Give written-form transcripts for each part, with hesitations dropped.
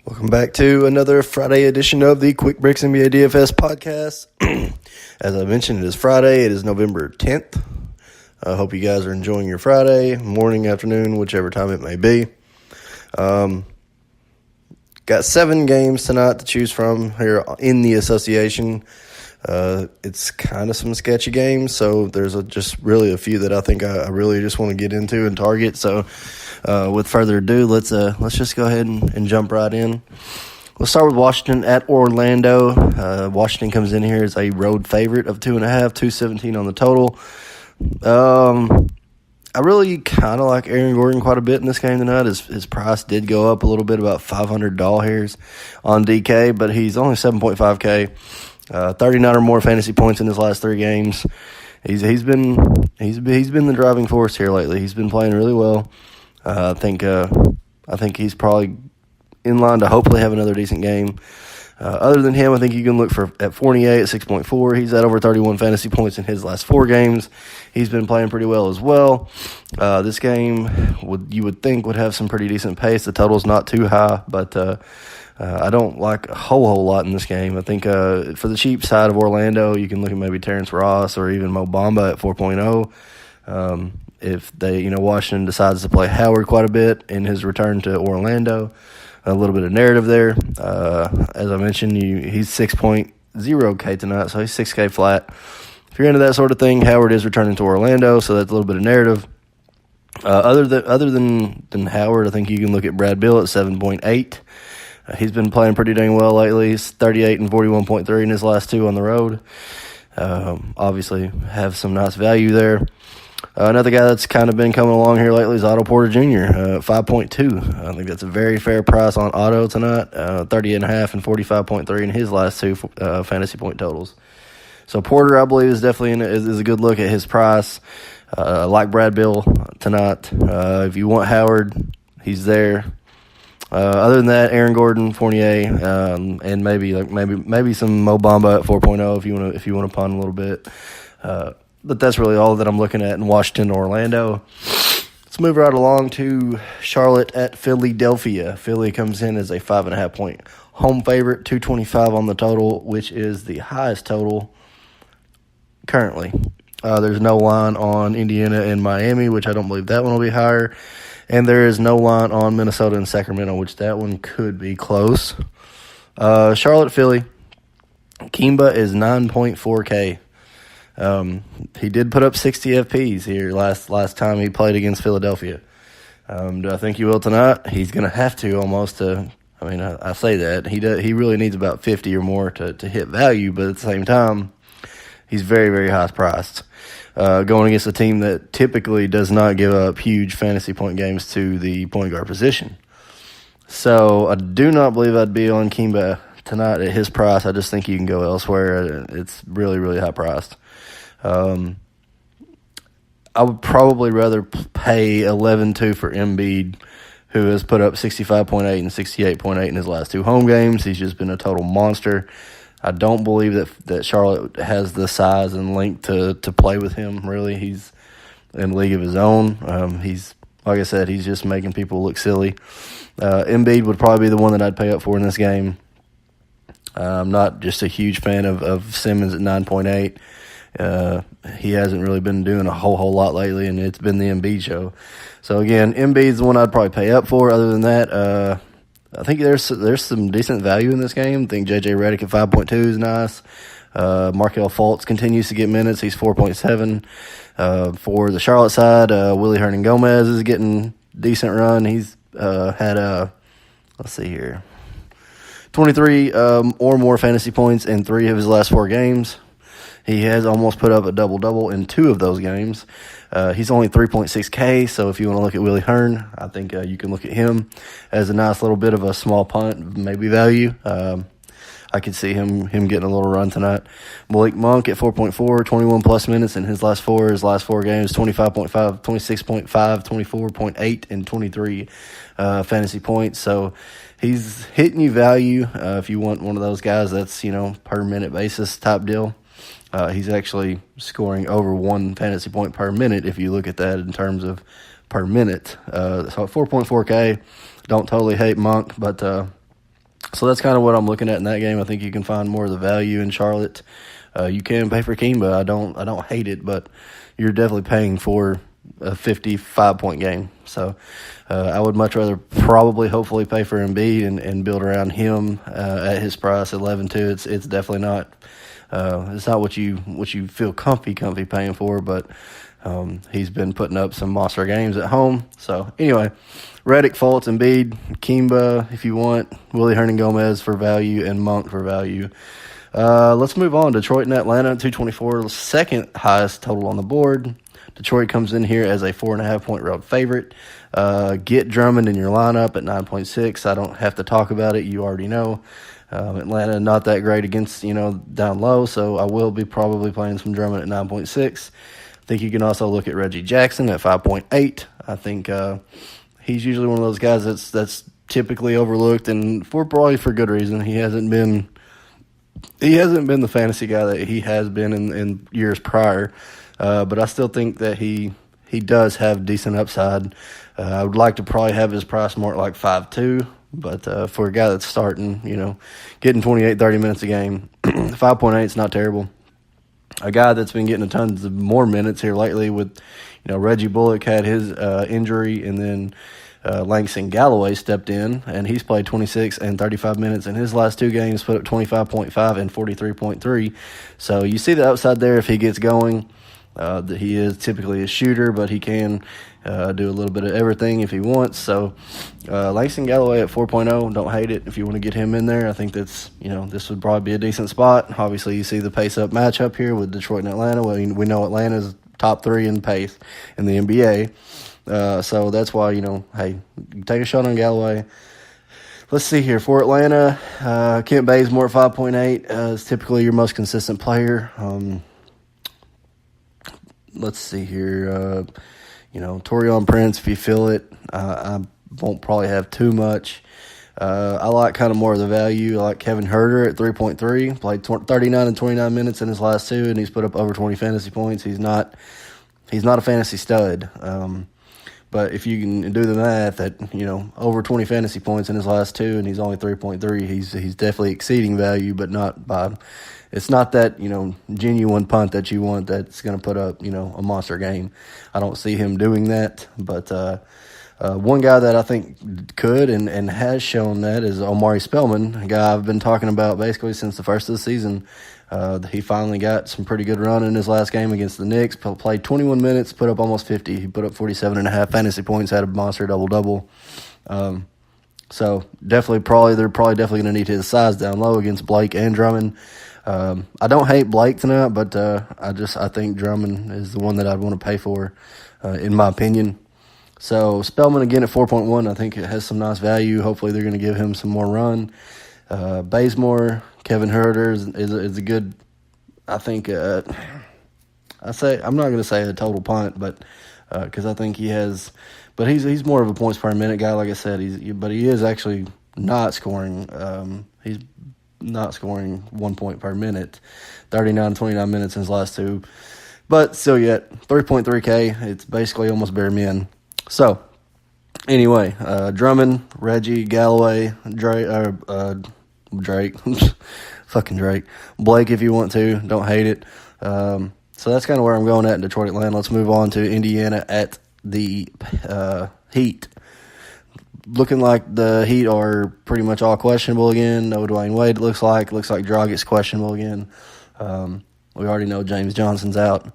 Welcome back to another Friday edition of the Quick Breaks NBA DFS podcast. As I mentioned, it is Friday. It is November 10th. I hope you guys are enjoying your Friday, morning, afternoon, whichever time it may be. Got 7 games tonight to choose from here in the association. It's kind of some sketchy games, so there's just really a few that I think I really just want to get into and target. So with further ado, let's just go ahead and jump right in. We'll start with Washington at Orlando. Washington comes in here as a road favorite of 2.5, 217 on the total. I really kind of like Aaron Gordon quite a bit in this game tonight. His price did go up a little bit, about $500 on DK, but he's only 7.5K. 39 or more fantasy points in his last 3 games. He's been the driving force here lately. He's been playing really well. I think he's probably in line to hopefully have another decent game. Other than him, I think you can look at Fournier at 6.4. He's at over 31 fantasy points in his last 4 games. He's been playing pretty well as well. This game you would think would have some pretty decent pace. The total's not too high, but I don't like a whole lot in this game. I think for the cheap side of Orlando, you can look at maybe Terrence Ross or even Mo Bamba at 4.0. If Washington decides to play Howard quite a bit in his return to Orlando, a little bit of narrative there. As I mentioned, he's 6.0K tonight, so he's 6K flat. If you're into that sort of thing, Howard is returning to Orlando, so that's a little bit of narrative. Other than Howard, I think you can look at Brad Beal at 7.8. He's been playing pretty dang well lately. He's 38 and 41.3 in his last 2 on the road. Obviously, have some nice value there. Another guy that's kind of been coming along here lately is Otto Porter Jr., 5.2. I think that's a very fair price on Otto tonight. 30.5 and 45.3 in his last 2 fantasy point totals. So Porter, I believe, is definitely is a good look at his price. I like Brad Beal tonight. If you want Howard, he's there. Other than that, Aaron Gordon, Fournier, and maybe some Mo Bamba at 4.0 if you want to punt a little bit. But that's really all that I'm looking at in Washington, Orlando. Let's move right along to Charlotte at Philadelphia. Philly comes in as a 5.5 point home favorite, 225 on the total, which is the highest total currently. There's no line on Indiana and Miami, which I don't believe that one will be higher. And there is no line on Minnesota and Sacramento, which that one could be close. Charlotte, Philly. Kimba is 9.4K. He did put up 60 FPs here last time he played against Philadelphia. Do I think he will tonight? He's going to have to almost to. I say that. He really needs about 50 or more to hit value, but at the same time, he's very, very high priced. Going against a team that typically does not give up huge fantasy point games to the point guard position. So I do not believe I'd be on Kimba tonight at his price. I just think you can go elsewhere. It's really, really high priced. I would probably rather pay 11.2 for Embiid, who has put up 65.8 and 68.8 in his last 2 home games. He's just been a total monster. I don't believe that Charlotte has the size and length to play with him, really. He's in a league of his own. He's, like I said, he's just making people look silly. Embiid would probably be the one that I'd pay up for in this game. I'm not just a huge fan of Simmons at 9.8. He hasn't really been doing a whole lot lately, and it's been the Embiid show. So, again, Embiid's the one I'd probably pay up for. Other than that, I think there's some decent value in this game. I think J.J. Redick at 5.2 is nice. Markelle Fultz continues to get minutes. He's 4.7. For the Charlotte side, Willie Hernan-Gomez is getting decent run. He's had, let's see here, 23 or more fantasy points in 3 of his last 4 games. He has almost put up a double-double in 2 of those games. He's only 3.6K, so if you want to look at Willie Hearn, I think you can look at him as a nice little bit of a small punt, maybe value. I could see him getting a little run tonight. Malik Monk at 4.4, 21-plus minutes in his last 4 games, 25.5, 26.5, 24.8, and 23 fantasy points. So he's hitting you value if you want one of those guys that's, per minute basis type deal. He's actually scoring over 1 fantasy point per minute if you look at that in terms of per minute. So 4.4K. Don't totally hate Monk, but So that's kind of what I'm looking at in that game. I think you can find more of the value in Charlotte. You can pay for Kimba. I don't hate it, but you're definitely paying for a 55-point game. So I would much rather hopefully pay for Embiid and build around him at his price, 11-2. It's definitely not. It's not what you feel comfy paying for, but he's been putting up some monster games at home. So anyway, Redick, Fultz, Embiid, Kimba if you want, Willie Hernan-Gomez for value, and Monk for value. Let's move on. Detroit and Atlanta, 224, second highest total on the board. Detroit comes in here as a 4.5-point road favorite. Get Drummond in your lineup at 9.6. I don't have to talk about it. You already know. Atlanta not that great against, down low, so I will be probably playing some Drummond at 9.6. I think you can also look at Reggie Jackson at 5.8. I think he's usually one of those guys that's typically overlooked, and probably for good reason. He hasn't been the fantasy guy that he has been in years prior. But I still think that he does have decent upside. I would like to probably have his price more like 5.2, but for a guy that's starting, getting 28, 30 minutes a game, 5.8 is not terrible. A guy that's been getting tons of more minutes here lately with, Reggie Bullock had his injury, and then Langston Galloway stepped in, and he's played 26 and 35 minutes in his last two games, put up 25.5 and 43.3. So you see the upside there if he gets going. He is typically a shooter, but he can do a little bit of everything if he wants. So Langston Galloway at 4.0, don't hate it if you want to get him in there. I think that's, this would probably be a decent spot. Obviously, you see the pace-up matchup here with Detroit and Atlanta. Well, we know Atlanta's top 3 in pace in the NBA. So that's why, hey, take a shot on Galloway. Let's see here. For Atlanta, Kent Bazemore at 5.8 is typically your most consistent player. Let's see here. Torian Prince, if you feel it, I won't probably have too much. I like kind of more of the value. I like Kevin Huerter at 3.3. Played 39 and 29 minutes in his last two, and he's put up over 20 fantasy points. He's not a fantasy stud. But if you can do the math at, over 20 fantasy points in his last two, and he's only 3.3, he's definitely exceeding value, but not by. It's not that, genuine punt that you want that's going to put up, a monster game. I don't see him doing that. But one guy that I think could and has shown that is Omari Spellman, a guy I've been talking about basically since the first of the season. He finally got some pretty good run in his last game against the Knicks. Played 21 minutes, put up almost 50. He put up 47.5 fantasy points, had a monster double-double. So they're probably definitely going to need his size down low against Blake and Drummond. I don't hate Blake tonight, but I think Drummond is the one that I'd want to pay for, in my opinion. So Spellman again at 4.1, I think it has some nice value. Hopefully they're going to give him some more run. Bazemore, Kevin Huerter is a good. I think I'm not going to say a total punt, but because I think he has, but he's more of a points per minute guy. Like I said, but he is actually not scoring. He's not scoring 1 point per minute, 39, 29 minutes in his last two. But still yet, 3.3K, it's basically almost bare min. So, anyway, Drummond, Reggie, Galloway, Drake, fucking Drake, Blake if you want to, don't hate it. So that's kind of where I'm going at in Detroit, Atlanta. Let's move on to Indiana at the Heat. Looking like the Heat are pretty much all questionable again. No Dwayne Wade, it looks like. Looks like Dragic's questionable again. We already know James Johnson's out.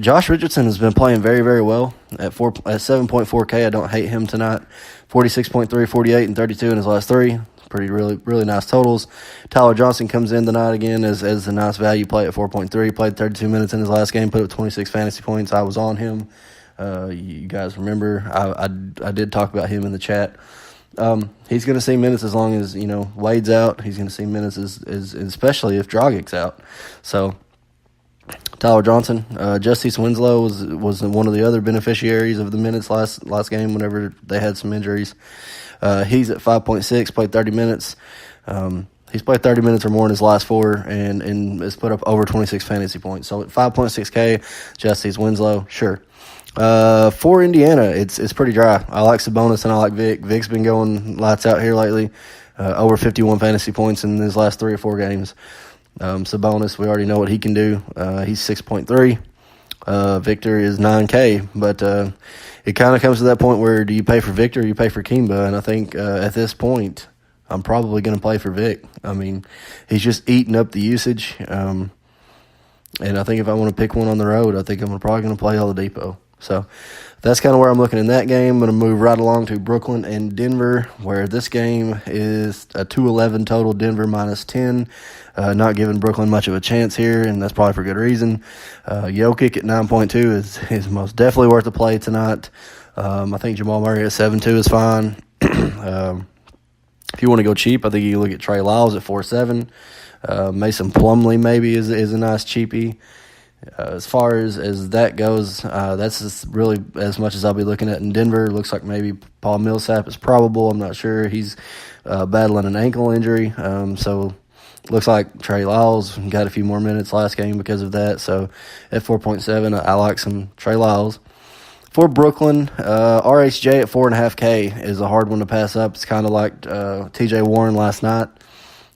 Josh Richardson has been playing very, very well at 7.4K. I don't hate him tonight. 46.3, 48, and 32 in his last three. Really, really nice totals. Tyler Johnson comes in tonight again as a nice value play at 4.3. Played 32 minutes in his last game, put up 26 fantasy points. I was on him. You guys remember, I did talk about him in the chat. He's going to see minutes as long as, Wade's out. He's going to see minutes as especially if Dragic's out. So, Tyler Johnson, Justice Winslow was one of the other beneficiaries of the minutes last game whenever they had some injuries. He's at 5.6, played 30 minutes. He's played 30 minutes or more in his last four and has put up over 26 fantasy points. So at 5.6K, Justice Winslow, sure. For Indiana, it's pretty dry. I like Sabonis and I like Vic. Vic's been going lights out here lately. Over 51 fantasy points in his last 3 or 4 games. Sabonis, we already know what he can do. He's 6.3. Victor is 9K, but it kind of comes to that point where do you pay for Victor or you pay for Kimba? And I think at this point, I'm probably going to play for Vic. I mean, he's just eating up the usage. And I think if I want to pick one on the road, I think I'm probably going to play Oladipo. So that's kind of where I'm looking in that game. I'm going to move right along to Brooklyn and Denver, where this game is a 211 total, Denver minus 10. Not giving Brooklyn much of a chance here, and that's probably for good reason. Jokic at 9.2 is most definitely worth the play tonight. I think Jamal Murray at 7.2 is fine. If you want to go cheap, I think you can look at Trey Lyles at 4.7. Mason Plumlee maybe is a nice cheapie. As far as that goes, that's just really as much as I'll be looking at in Denver. Looks like maybe Paul Millsap is probable. I'm not sure. He's battling an ankle injury. So looks like Trey Lyles got a few more minutes last game because of that. So at 4.7, I like some Trey Lyles. For Brooklyn, RHJ at 4.5K is a hard one to pass up. It's kind of like TJ Warren last night.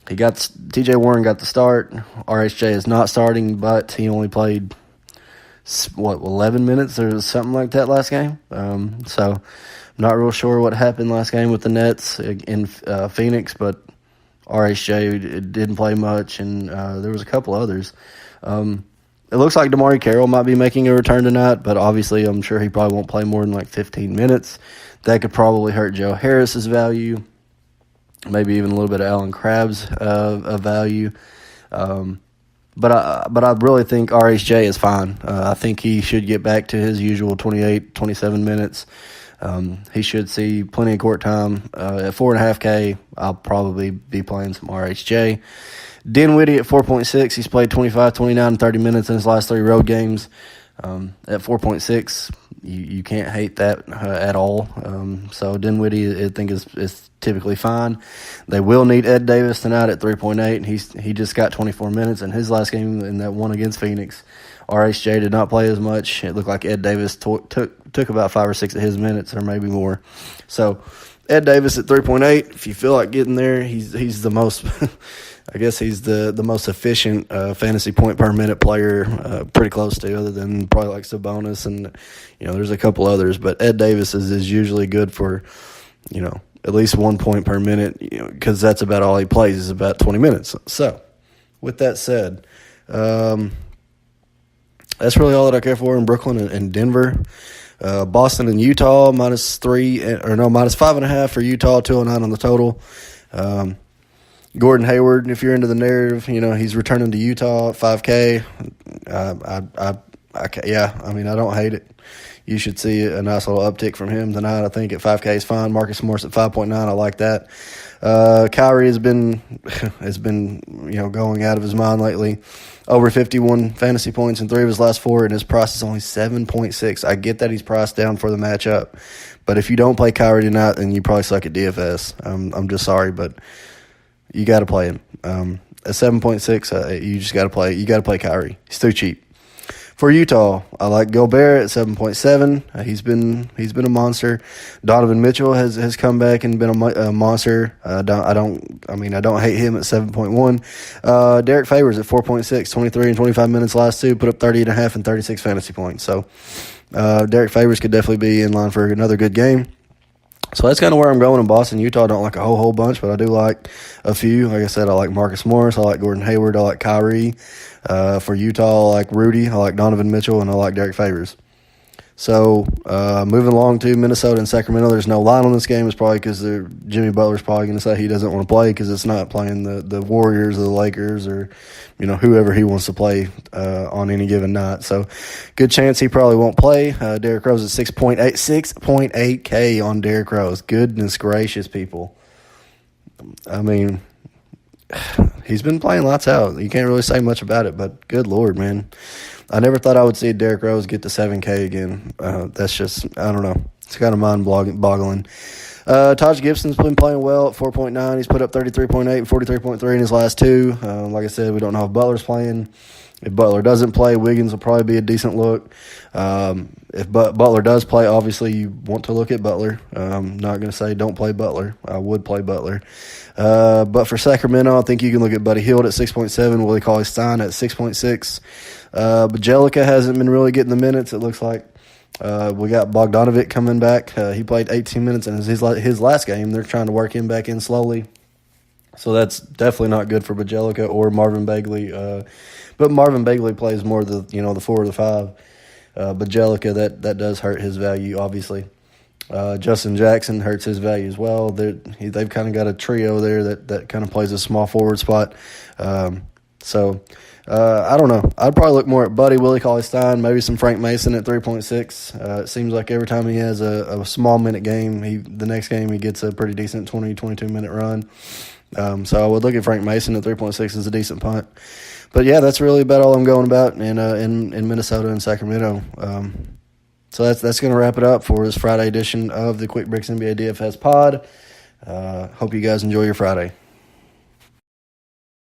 TJ Warren got the start. RHJ is not starting, but he only played 11 minutes or something like that last game. So I'm not real sure what happened last game with the Nets in Phoenix, but RHJ didn't play much, and there was a couple others. It looks like DeMarre Carroll might be making a return tonight, but obviously I'm sure he probably won't play more than like 15 minutes. That could probably hurt Joe Harris's value. Maybe even a little bit of Alan Crabb's of value. But I really think RHJ is fine. I think he should get back to his usual 28, 27 minutes. He should see plenty of court time. At 4.5K, I'll probably be playing some RHJ. Dinwiddie at 4.6. He's played 25, 29, and 30 minutes in his last 3 road games. At 4.6, you can't hate that at all. So Dinwiddie, I think, is typically fine. They will need Ed Davis tonight at 3.8, and he just got 24 minutes in his last game in that one against Phoenix. RHJ did not play as much. It looked like Ed Davis took about 5 or 6 of his minutes, or maybe more. So Ed Davis at 3.8. If you feel like getting there, he's the most. I guess he's the most efficient fantasy point per minute player, pretty close to, other than probably like Sabonis, and there's a couple others. But Ed Davis is usually good for at least 1 point per minute, because that's about all he plays is about 20 minutes. So with that said, that's really all that I care for in Brooklyn and Denver. Boston and Utah minus 5.5 for Utah, 209 on the total. Gordon Hayward, if you're into the narrative, he's returning to Utah at 5K. I don't hate it. You should see a nice little uptick from him tonight. I think at 5K is fine. Marcus Morris at 5.9, I like that. Kyrie has been going out of his mind lately. Over 51 fantasy points in 3 of his last 4, and his price is only 7.6. I get that he's priced down for the matchup, but if you don't play Kyrie tonight, then you probably suck at DFS. I'm just sorry, but you got to play him. At 7.6, you just got to play. You got to play Kyrie. He's too cheap. For Utah, I like Gobert at 7.7. He's been a monster. Donovan Mitchell has come back and been a monster. I don't hate him at 7.1. Derek Favors at 4.6, 23 and 25 minutes last 2, put up 30.5 and 36 fantasy points. So Derek Favors could definitely be in line for another good game. So that's kind of where I'm going in Boston. Utah, I don't like a whole bunch, but I do like a few. Like I said, I like Marcus Morris. I like Gordon Hayward. I like Kyrie. For Utah, I like Rudy. I like Donovan Mitchell, and I like Derek Favors. So moving along to Minnesota and Sacramento, there's no line on this game. It's probably because Jimmy Butler's probably going to say he doesn't want to play because it's not playing the Warriors or the Lakers or whoever he wants to play on any given night. So good chance he probably won't play. Derrick Rose at 6.8K on Derrick Rose. Goodness gracious, people. I mean, he's been playing lights out. You can't really say much about it, but good Lord, man. I never thought I would see Derrick Rose get to 7K again. That's just, I don't know. It's kind of mind-boggling. Taj Gibson's been playing well at 4.9. He's put up 33.8 and 43.3 in his last two. Like I said, we don't know if Butler's playing. If Butler doesn't play, Wiggins will probably be a decent look. If Butler does play, obviously you want to look at Butler. I'm not going to say don't play Butler. I would play Butler. But for Sacramento, I think you can look at Buddy Hield at 6.7, Willie Cauley-Stein at 6.6. Bjelica hasn't been really getting the minutes, it looks like. We got Bogdanovic coming back. He played 18 minutes in his last game. They're trying to work him back in slowly. So that's definitely not good for Bjelica or Marvin Bagley. But Marvin Bagley plays more the 4 or the 5. Bjelica, that does hurt his value, obviously. Justin Jackson hurts his value as well. They've kind of got a trio there that kind of plays a small forward spot. So I don't know. I'd probably look more at Buddy, Willie Cauley-Stein, maybe some Frank Mason at 3.6. It seems like every time he has a small minute game, the next game he gets a pretty decent 20, 22-minute run. So I would look at Frank Mason at 3.6 as a decent punt. But, yeah, that's really about all I'm going about in Minnesota and Sacramento. So that's going to wrap it up for this Friday edition of the Quick Breaks NBA DFS pod. Hope you guys enjoy your Friday.